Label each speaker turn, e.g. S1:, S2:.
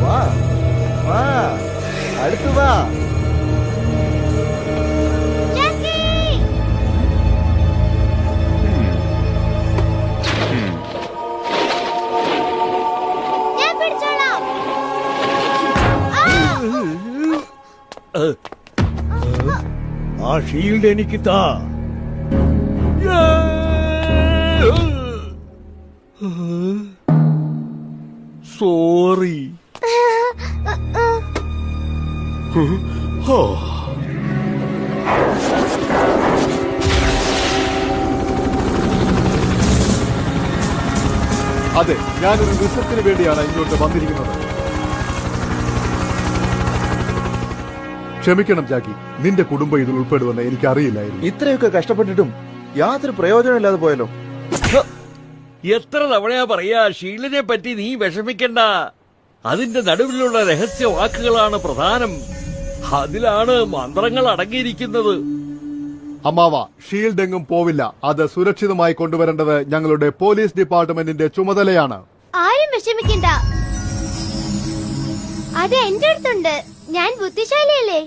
S1: വാ വാ അടുത്തു വാ. ആ ഷീൽഡ് എനിക്ക് താ. സോറി.
S2: അതെ, ഞാനൊരു വിസത്തിന് വേണ്ടിയാണ് ഇങ്ങോട്ട് വന്നിരിക്കുന്നത്. ക്ഷമിക്കണം ജാക്കി, നിന്റെ കുടുംബം ഇതിൽ ഉൾപ്പെടുമെന്ന് എനിക്കറിയില്ലായിരുന്നു.
S1: ഇത്രയൊക്കെ കഷ്ടപ്പെട്ടിട്ടും യാതൊരു പ്രയോജനമില്ലാതെ പോയല്ലോ.
S3: എത്ര തവണയാ പറയാ ഷീൽഡിനെ പറ്റി നീ വിഷമിക്കണ്ട. അതിന്റെ നടുവിലുള്ള രഹസ്യ വാക്കുകളാണ് പ്രധാനം. അതിലാണ് മന്ത്രങ്ങൾ അടങ്ങിയിരിക്കുന്നത്.
S2: അമ്മാവ, ഷീൽഡ് എങ്ങും പോവില്ല. അത് സുരക്ഷിതമായി കൊണ്ടുവരേണ്ടത് ഞങ്ങളുടെ പോലീസ് ഡിപ്പാർട്ട്മെന്റിന്റെ ചുമതലയാണ്.
S4: ആരും വിഷമിക്കണ്ട, അത് എന്റെ അടുത്തുണ്ട്. ഞാൻ ബുദ്ധിശാലിയല്ലേ.